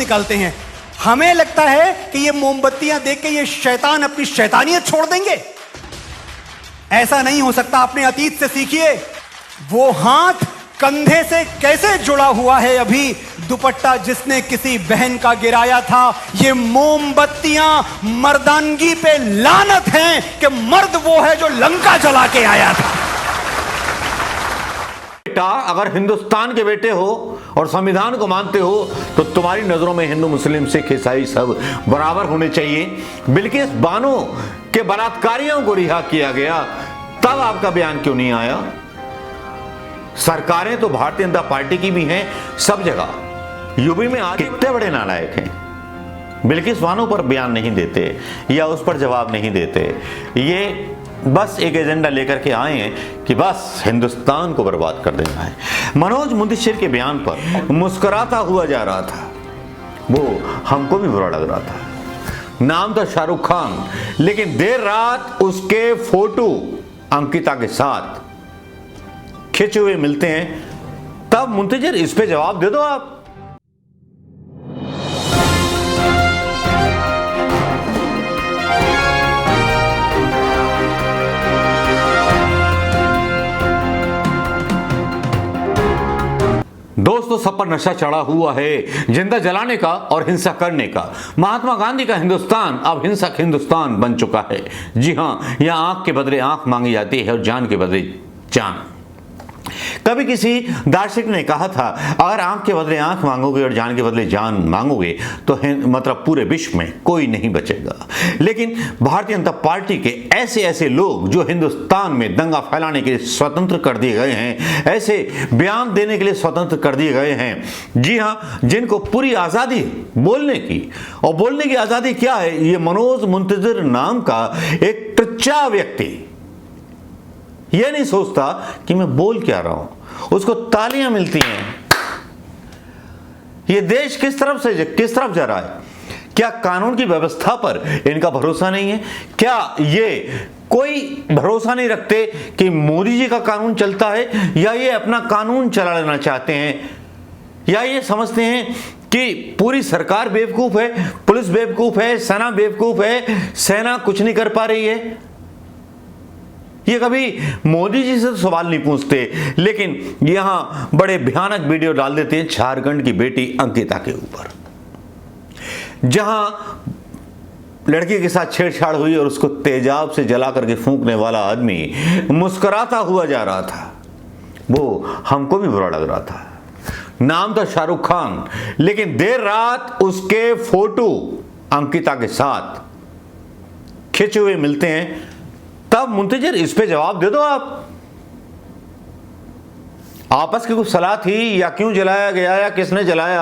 निकालते हैं। हमें लगता है कि ये मोमबत्तियां देख के ये शैतान अपनी शैतानियत छोड़ देंगे। ऐसा नहीं हो सकता। अपने अतीत से सीखिए। वो हाथ कंधे से कैसे जुड़ा हुआ है अभी, दुपट्टा जिसने किसी बहन का गिराया था। ये मोमबत्तियां मर्दानगी पे लानत हैं कि मर्द वो है जो लंका जला के आया था। बेटा, अगर हिंदुस्तान के बेटे हो और संविधान को मानते हो तो तुम्हारी नजरों में हिंदू, मुस्लिम, सिख, ईसाई सब बराबर होने चाहिए। बिल्किस बानो के बलात्कारियों को रिहा किया गया, तब आपका बयान क्यों नहीं आया? सरकारें तो भारतीय जनता पार्टी की भी हैं सब जगह। यूपी में आज कितने बड़े नालायक हैं, बिल्किस बानो पर बयान नहीं देते या उस पर जवाब नहीं देते। ये बस एक एजेंडा लेकर के आए हैं कि बस हिंदुस्तान को बर्बाद कर देना है। मनोज मुंतशिर के बयान पर मुस्कुराता हुआ जा रहा था, वो हमको भी बुरा लग रहा था। नाम था शाहरुख खान, लेकिन देर रात उसके फोटो अंकिता के साथ खिंचे हुए मिलते हैं। तब मुंतशिर, इस पे जवाब दे दो आप। दोस्तों, सब पर नशा चढ़ा हुआ है जिंदा जलाने का और हिंसा करने का। महात्मा गांधी का हिंदुस्तान अब हिंसक हिंदुस्तान बन चुका है। जी हां, यहां आंख के बदले आंख मांगी जाती है और जान के बदले जान। कभी किसी दार्शनिक ने कहा था, अगर आंख के बदले आंख मांगोगे और जान के बदले जान मांगोगे तो मतलब पूरे विश्व में कोई नहीं बचेगा। लेकिन भारतीय जनता पार्टी के ऐसे ऐसे लोग जो हिंदुस्तान में दंगा फैलाने के लिए स्वतंत्र कर दिए गए हैं, ऐसे बयान देने के लिए स्वतंत्र कर दिए गए हैं, जी हां, जिनको पूरी आजादी बोलने की, और बोलने की आजादी क्या है, ये मनोज मुंतशिर नाम का एक टुच्चा व्यक्ति यह नहीं सोचता कि मैं बोल क्या रहा हूं, उसको तालियां मिलती हैं। ये देश किस तरफ जा रहा है? क्या कानून की व्यवस्था पर इनका भरोसा नहीं है? क्या ये कोई भरोसा नहीं रखते कि मोदी जी का कानून चलता है, या ये अपना कानून चला लेना चाहते हैं, या ये समझते हैं कि पूरी सरकार बेवकूफ है, पुलिस बेवकूफ है, सेना बेवकूफ है, सेना कुछ नहीं कर पा रही है? ये कभी मोदी जी से तो सवाल नहीं पूछते, लेकिन यहां बड़े भयानक वीडियो डाल देते हैं झारखंड की बेटी अंकिता के ऊपर, जहां लड़की के साथ छेड़छाड़ हुई और उसको तेजाब से जला करके फूंकने वाला आदमी मुस्कुराता हुआ जा रहा था। वो हमको भी बुरा लग रहा था। नाम था शाहरुख खान, लेकिन देर रात उसके फोटो अंकिता के साथ खिंचे हुए मिलते हैं। तब मुंतशिर, इस पे जवाब दे दो आप। आपस की कुछ सलाह थी, या क्यों जलाया गया, या किसने जलाया,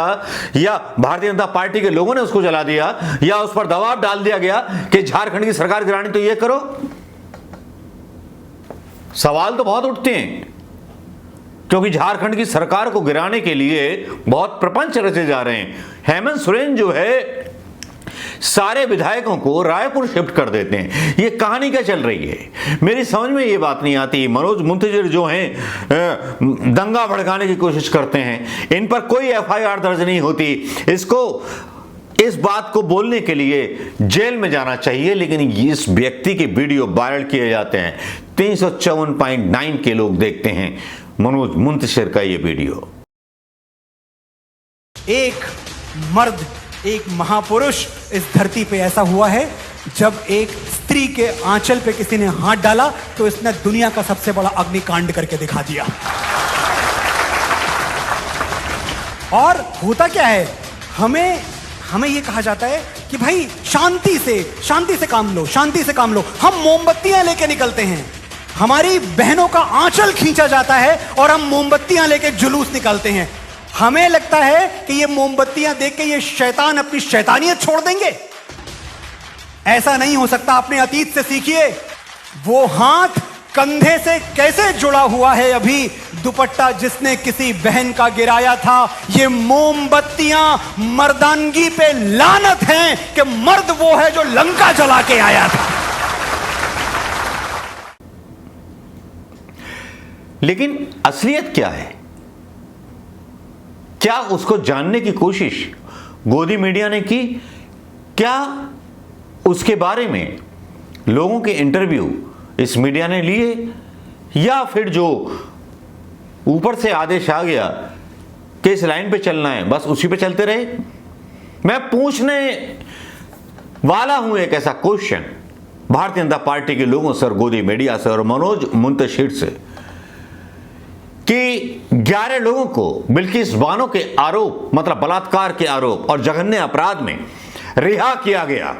या भारतीय जनता पार्टी के लोगों ने उसको जला दिया, या उस पर दबाव डाल दिया गया कि झारखंड की सरकार गिरानी तो ये करो? सवाल तो बहुत उठते हैं, क्योंकि झारखंड की सरकार को गिराने के लिए बहुत प्रपंच रचे जा रहे हैं। हेमंत सोरेन जो है सारे विधायकों को रायपुर शिफ्ट कर देते हैं। ये कहानी क्या चल रही है, मेरी समझ में ये बात नहीं आती। मनोज मुंतशिर जो हैं दंगा भड़काने की कोशिश करते हैं, इन पर कोई एफआईआर दर्ज नहीं होती। इसको इस बात को बोलने के लिए जेल में जाना चाहिए, लेकिन इस व्यक्ति के वीडियो वायरल किए जाते हैं। 354.9 के लोग देखते हैं मनोज मुंतशिर का ये वीडियो। एक मर्द, एक महापुरुष इस धरती पे ऐसा हुआ है, जब एक स्त्री के आंचल पे किसी ने हाथ डाला तो इसने दुनिया का सबसे बड़ा अग्निकांड करके दिखा दिया। और होता क्या है, हमें यह कहा जाता है कि भाई शांति से काम लो, शांति से काम लो। हम मोमबत्तियां लेके निकलते हैं, हमारी बहनों का आंचल खींचा जाता है और हम मोमबत्तियां लेके जुलूस निकालते हैं। हमें लगता है कि ये मोमबत्तियां देख के ये शैतान अपनी शैतानियत छोड़ देंगे। ऐसा नहीं हो सकता। अपने अतीत से सीखिए। वो हाथ कंधे से कैसे जुड़ा हुआ है अभी, दुपट्टा जिसने किसी बहन का गिराया था। ये मोमबत्तियां मर्दानगी पे लानत हैं कि मर्द वो है जो लंका जला के आया था। लेकिन असलियत क्या है? क्या उसको जानने की कोशिश गोदी मीडिया ने की, क्या उसके बारे में लोगों के इंटरव्यू इस मीडिया ने लिए, या फिर जो ऊपर से आदेश आ गया कि इस लाइन पे चलना है बस उसी पे चलते रहे? मैं पूछने वाला हूं एक ऐसा क्वेश्चन भारतीय जनता पार्टी के लोगों से और गोदी मीडिया से और मनोज मुंतशिर से कि 11 लोगों को बिल्किस बानो के आरोप, मतलब बलात्कार के आरोप और जघन्य अपराध में रिहा किया गया,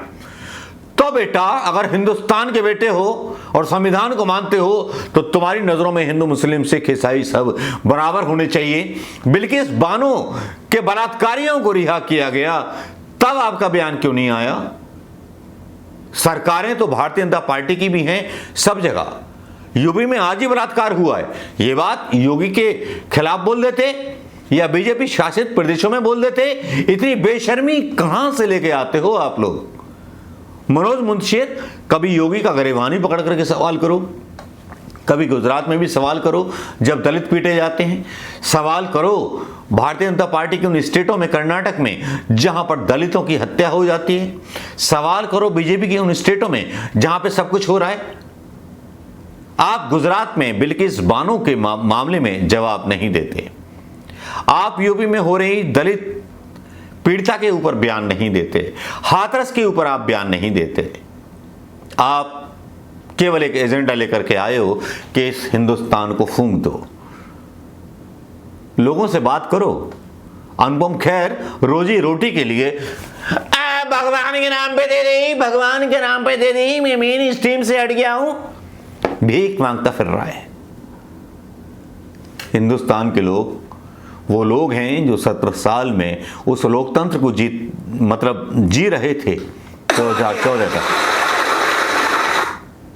तो बेटा अगर हिंदुस्तान के बेटे हो और संविधान को मानते हो तो तुम्हारी नजरों में हिंदू, मुस्लिम, सिख, ईसाई सब बराबर होने चाहिए। बिल्किस बानो के बलात्कारियों को रिहा किया गया, तब आपका बयान क्यों नहीं आया? सरकारें तो भारतीय जनता पार्टी की भी हैं सब जगह। यूपी में आज ही बलात्कार हुआ है, ये बात योगी के खिलाफ बोल देते या बीजेपी शासित प्रदेशों में बोल देते? इतनी बेशर्मी कहां से लेके आते हो आप लोग? मनोज मुंतशिर, कभी योगी का गिरबान ही पकड़ करके सवाल करो, कभी गुजरात में भी सवाल करो जब दलित पीटे जाते हैं, सवाल करो भारतीय जनता पार्टी के उन स्टेटों में, कर्नाटक में जहां पर दलितों की हत्या हो जाती है, सवाल करो बीजेपी के उन स्टेटों में जहां पे सब कुछ हो रहा है। आप गुजरात में बिल्किस बानो के मामले में जवाब नहीं देते, आप यूपी में हो रही दलित पीड़िता के ऊपर बयान नहीं देते, हाथरस के ऊपर आप बयान नहीं देते। आप केवल एक एजेंडा लेकर के आए हो कि इस हिंदुस्तान को फूंक दो। लोगों से बात करो। अनुपम खेर रोजी रोटी के लिए भगवान के नाम पे दे दी, भगवान के नाम पे दे दी, मैं मेन स्ट्रीम से हट गया हूं, भीख मांगता फिर रहा है। हिंदुस्तान के लोग वो लोग हैं जो 17 साल में उस लोकतंत्र को जी रहे थे 2014 तक,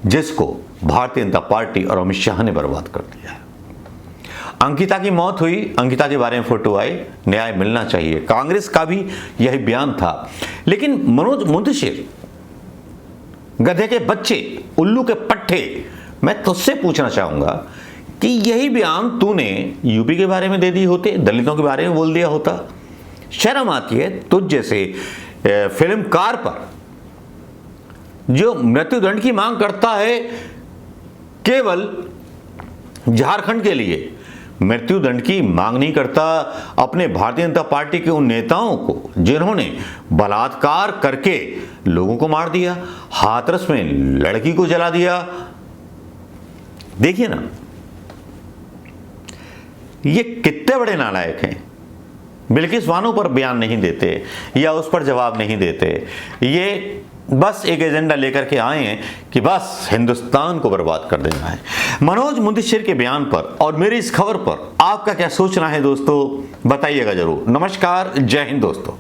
जिसको भारतीय जनता पार्टी और अमित शाह ने बर्बाद कर दिया। अंकिता की मौत हुई, अंकिता के बारे में फोटो आए, न्याय मिलना चाहिए, कांग्रेस का भी यही बयान था। लेकिन मनोज मुंतशिर, गधे के बच्चे, उल्लू के पट्टे, मैं तुझसे पूछना चाहूंगा कि यही बयान तूने यूपी के बारे में दे दी होते, दलितों के बारे में बोल दिया होता? शर्म आती है तुझ जैसे फिल्मकार पर जो मृत्युदंड की मांग करता है केवल झारखंड के लिए, मृत्युदंड की मांग नहीं करता अपने भारतीय जनता पार्टी के उन नेताओं को जिन्होंने बलात्कार करके लोगों को मार दिया, हाथरस में लड़की को जला दिया। देखिए ना, ये कितने बड़े नालायक हैं। बिल्किस बानो पर बयान नहीं देते या उस पर जवाब नहीं देते, ये बस एक एजेंडा लेकर के आए हैं कि बस हिंदुस्तान को बर्बाद कर देना है। मनोज मुंतशिर के बयान पर और मेरी इस खबर पर आपका क्या सोचना है दोस्तों, बताइएगा जरूर। नमस्कार, जय हिंद दोस्तों।